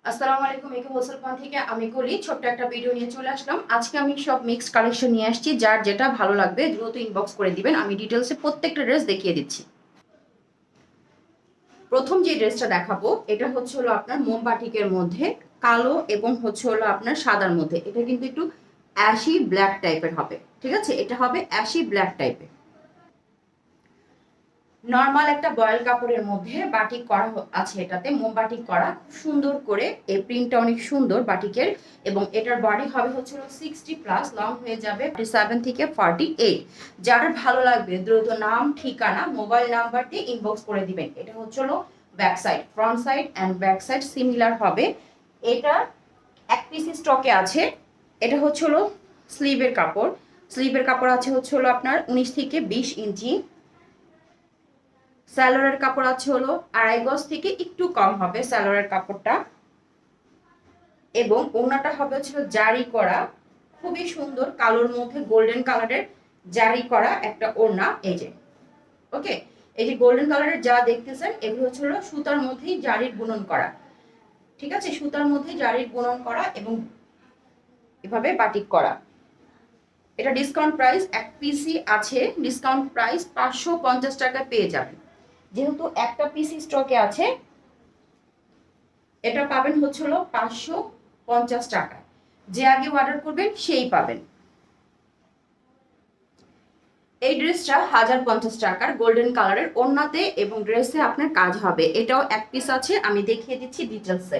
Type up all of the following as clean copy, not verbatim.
আসসালামু আলাইকুম। একে হোলসেল থেকে আমি কলি ছোট্ট একটা ভিডিও নিয়ে চলে আসলাম। আজকে আমি সব মিক্সড কালেকশন নিয়ে আসছি, যার যেটা ভালো লাগবে দ্রুত ইনবক্স করে দিবেন। আমি ডিটেলসে প্রত্যেকটা ড্রেস দেখিয়ে দিচ্ছি। প্রথম যে ড্রেসটা দেখাবো এটা হচ্ছে হলো আপনার মোমবাটিকের মধ্যে কালো এবং হচ্ছে হলো আপনার সাদার মধ্যে। এটা কিন্তু একটু অ্যাশি ব্ল্যাক টাইপের হবে, ঠিক আছে? এটা হবে অ্যাশি ব্ল্যাক টাইপের। নর্মাল একটা বয়েল কাপড়ের মধ্যে বাটিক করা আছে, এটাতে মোম বাটিক করা খুব সুন্দর করে। এই প্রিন্টটা অনেক সুন্দর বাটিকের, এবং এটার বডি হবে হচ্ছে 60+, লং হয়ে যাবে 47 থেকে 48। যার ভালো লাগবে দ্রুত নাম, ঠিকানা, মোবাইল নাম্বার দিয়ে ইনবক্স করে দিবেন। এটা হচ্ছে back side, front side and back side similar হবে। এটা এক পিস স্টকে আছে। এটা হচ্ছে স্লিভের কাপড়। স্লিভের কাপড় আছে হচ্ছে আপনার 19 থেকে 20 ইঞ্চি। স্যালোয়ারের কাপড় আছে 2.5 গজ থেকে একটু কম হবে স্যালোয়ারের কাপড়টা, এবং ওড়নাটা হবে জারি করা, খুবই সুন্দর কালোর মধ্যে গোল্ডেন কালারের জারি করা একটা ওড়না। এই যে ওকে, এই যে গোল্ডেন কালারের যা দেখতেছেন এগুলো হচ্ছে সুতার মধ্যেই জারির বুনন করা, ঠিক আছে? সুতার মধ্যে জারির বুনন করা এবং এভাবে বাটিক করা। এটা ডিসকাউন্ট প্রাইস, এক পিসি আছে, ডিসকাউন্ট প্রাইস 550 টাকায় পেয়ে যাবেন। যেহেতু একটা পিসি স্টকে আছে, এটা পাবেন হচ্ছে 550 টাকা। যে আগে অর্ডার করবেন সেই পাবেন। এই ড্রেসটা 1050 টাকার, গোল্ডেন কালারের ওড়নাতে এবং ড্রেসে আপনার কাজ হবে। এটাও এক পিস আছে, আমি দেখিয়ে দিচ্ছি ডিটেলসে।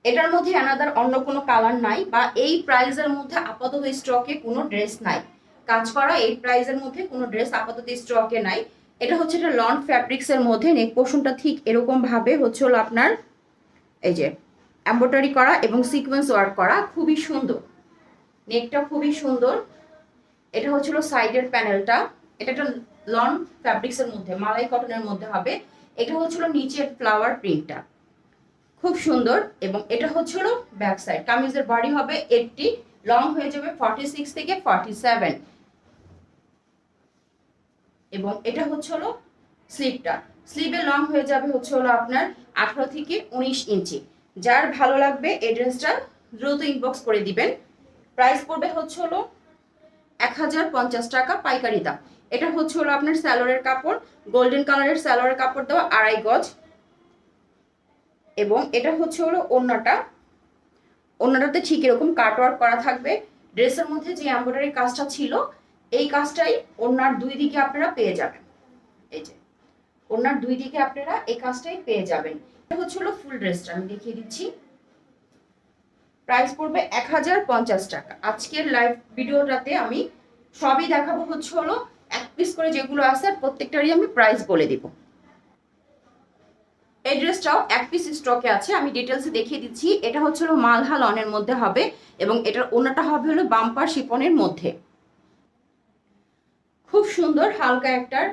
এটার মধ্যে অ্যানাদার অন্য কোনো কালার নাই, বা এই প্রাইসের মধ্যে আপাতত স্টকে কোনো ড্রেস নাই। কাজ করা এই প্রাইসের মধ্যে কোনো ড্রেস আপাতত স্টকে নাই। এটা হচ্ছে একটা লন ফ্যাব্রিক্স এর মধ্যে, নেক পোর্শনটা ঠিক এরকম ভাবে হচ্ছে আপনার এই যে এমব্রয়ডারি করা এবং সিকোয়েন্স ওয়ার্ক করা, খুবই সুন্দর। নেকটা খুবই সুন্দর। এটা হচ্ছিল সাইডের প্যানেলটা। এটা একটা লন ফ্যাব্রিক্স এর মধ্যে, মালাই কটনের মধ্যে হবে। এটা হচ্ছিল নিচের ফ্লাওয়ার প্রিন্টটা, খুব সুন্দর। এবং এটা হচ্ছিল ব্যাক সাইড। কামিজের বডি হবে 80, লং হয়ে যাবে 46 থেকে 47, এবং এটা হচ্ছে স্লিভটা। স্লিভের লং হয়ে যাবে হচ্ছে আপনার 18 থেকে 19 ইঞ্চি। যার ভালো লাগবে এই ড্রেসটা দ্রুত ইনবক্স করে দিবেন। প্রাইস পড়বে হচ্ছে 1050 টাকা পাইকারি দাম। এটা হচ্ছে আপনার স্যালোয়ারের কাপড়, গোল্ডেন কালারের স্যালোয়ারের কাপড় দেওয়া 2.5 গজ, এবং এটা হচ্ছে ওড়নাটা। ওড়নাটাতে ঠিক এরকম কাটওয়ার্ক করা থাকবে। ড্রেসের মধ্যে যে এমব্রয়ডারি কাজটা ছিল এই কাজটাই ওড়নার দুই দিকে আপনারা পেয়ে যাবেন। এই যে ওড়নার দুই দিকে আপনারা এই কাজটাই পেয়ে যাবেন। এটা হচ্ছে ফুল ড্রেসটা আমি দেখিয়ে দিচ্ছি। প্রাইস পড়বে 1050 টাকা। আজকের লাইভ ভিডিওটাতে আমি সবই দেখাবো হচ্ছে এক পিস করে যেগুলো আছে, প্রত্যেকটারই আমি প্রাইস বলে দিব। এই ড্রেসটাও এক পিস স্টকে আছে, আমি ডিটেলসে দেখিয়ে দিচ্ছি। এটা হচ্ছে মালহা লনের মধ্যে হবে, এবং এটার ওড়নাটা হবে বাম্পার শিফনের মধ্যে। খুব সুন্দর হালকা একটার,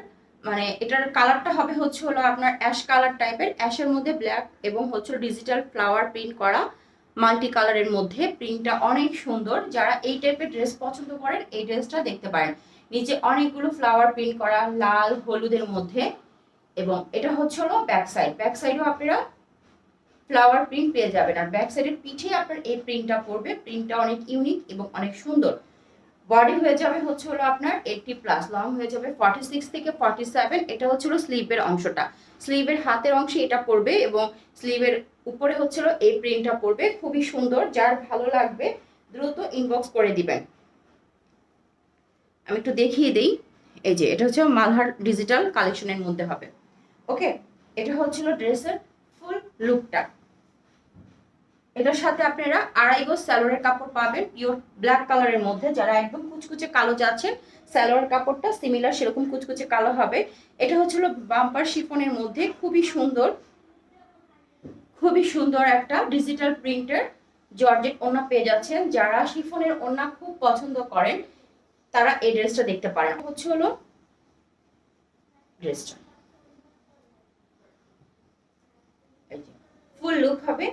মানে এটার কালারটা হবে হচ্ছে আপনার অ্যাশ কালার টাইপের, অ্যাশের মধ্যে ব্ল্যাক এবং হচ্ছে ডিজিটাল ফ্লাওয়ার প্রিন্ট করা মাল্টি কালারের মধ্যে। প্রিন্টটা অনেক সুন্দর। যারা এই টাইপের ড্রেস পছন্দ করেন এই ড্রেসটা দেখতে পারেন। নিচে অনেকগুলো ফ্লাওয়ার প্রিন্ট করা লাল হলুদের মধ্যে, এবং এটা হচ্ছে ব্যাক সাইড। ব্যাক সাইডেও আপনারা ফ্লাওয়ার প্রিন্ট পেয়ে যাবেন, আর ব্যাক সাইডের পিঠে আপনার এই প্রিন্টটা পড়বে। প্রিন্টটা অনেক ইউনিক এবং অনেক সুন্দর। বডি হয়ে যাবে হচ্ছে আপনার 80+, লং হয়ে যাবে 46 থেকে 47। এটা হচ্ছে স্লিভের অংশটা। স্লিভের হাতের অংশে এটা পড়বে, এবং স্লিভের উপরে হচ্ছে এই প্রিন্টটা পড়বে, খুবই সুন্দর। যার ভালো লাগবে দ্রুত ইনবক্স করে দিবেন। আমি একটু দেখিয়ে দিই। এই যে এটা হচ্ছে মালহার ডিজিটাল কালেকশনের মধ্যে হবে। ওকে, এটা হচ্ছিল ড্রেসের ফুল লুকটা। এটার সাথে আপনারা 2.5 গজ স্যালোয়ারের কাপড় পাবেন, পিওর ব্ল্যাক কালারের মধ্যে। যারা একদম কুচকুচে কালো যাচ্ছেন, স্যালোয়ার কাপড়টা সিমিলার সেরকম কুচকুচে কালো হবে। এটা হচ্ছিল বাম্পার শিফনের মধ্যে, খুবই সুন্দর, খুবই সুন্দর একটা ডিজিটাল প্রিন্টের জর্জেট ওড়না পেয়ে যাচ্ছেন। যারা শিফনের ওড়না খুব পছন্দ করেন তারা এই ড্রেসটা দেখতে পারেন। হচ্ছে ড্রেসটা ফুল লুক হবে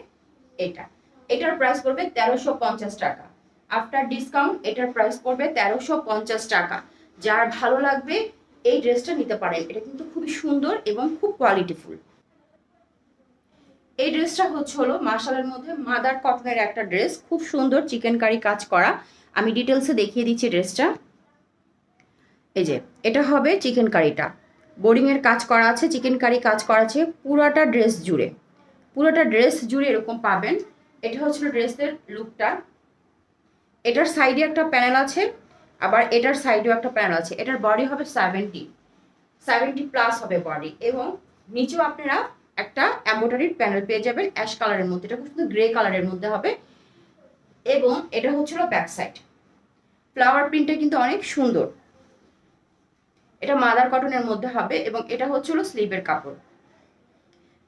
এটা। এটার প্রাইস পড়বে 1350 টাকা। আফটার ডিসকাউন্ট এটার প্রাইস পড়বে 1350 টাকা। যার ভালো লাগবে এই ড্রেসটা নিতে পারেন। এটা কিন্তু খুবই সুন্দর এবং খুব কোয়ালিটিফুল। এই ড্রেসটা হলো মার্শালের মধ্যে মাদার কটনের একটা ড্রেস, খুব সুন্দর চিকেন কারি কাজ করা। আমি ডিটেলসে দেখিয়ে দিচ্ছি ড্রেসটা। এই যে এটা হবে চিকেন কারিটা, বোরিংয়ের কাজ করা আছে, চিকেন কারি কাজ করা আছে পুরোটা ড্রেস জুড়ে, পুরোটা ড্রেস জুড়ে এরকম পাবেন। এটা হচ্ছিল ড্রেসের লুকটা। এটার সাইডে একটা প্যানেল আছে, আবার এটার সাইডেও একটা প্যানেল আছে। এটার বডি হবে 70 প্লাস হবে বডি, এবং নিচেও আপনারা একটা এমব্রয়ডারির প্যানেল পেয়ে যাবেন অ্যাশ কালারের মধ্যে। এটা খুব সুন্দর গ্রে কালারের মধ্যে হবে। এবং এটা হচ্ছিল ব্যাক সাইড, ফ্লাওয়ার প্রিন্টটা কিন্তু অনেক সুন্দর। এটা মাদার কটনের মধ্যে হবে, এবং এটা হচ্ছিল স্লিভের কাপড়।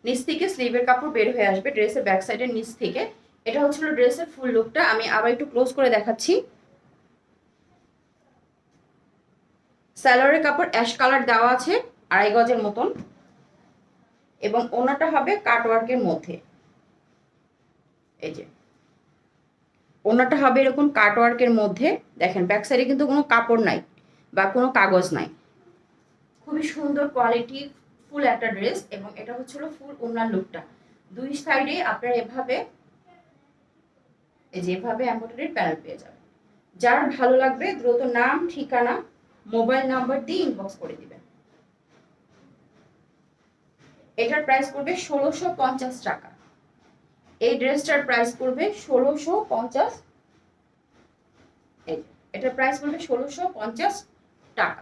নিচ থেকে স্লিভের কাপড় বের হয়ে আসবে ড্রেসের ব্যাক সাইডের নিচ থেকে। এটা হচ্ছিল ড্রেসের ফুল লুকটা। আমি আবার একটু ক্লোজ করে দেখাচ্ছি। সালোয়ারের কাপড় অ্যাশ কালার দেওয়া আছে 2.5 গজের মতন, এবং ওনাটা হবে কাটওয়ার্কের মধ্যে। এই যে ওনাটা হবে এরকম কাটওয়ার্কের মধ্যে। দেখেন ব্যাক সাইডে কিন্তু কোনো কাপড় নাই বা কোনো কাগজ নাই, খুবই সুন্দর কোয়ালিটি ফুল একটা ড্রেস। এবং এটা হচ্ছিল ফুল ওনার লুকটা। দুই সাইডে আপনারা এভাবে এই যে এভাবে এমব্রয়ডারির প্যানেল পেয়ে যাবেন। যার ভালো লাগবে দ্রুত নাম, ঠিকানা, মোবাইল নাম্বার দিয়ে ইনবক্স করে দিবেন। এটার প্রাইস পড়বে 1650 টাকা। এই ড্রেসটার প্রাইস পড়বে 1650। এটার প্রাইস পড়বে 1650 টাকা।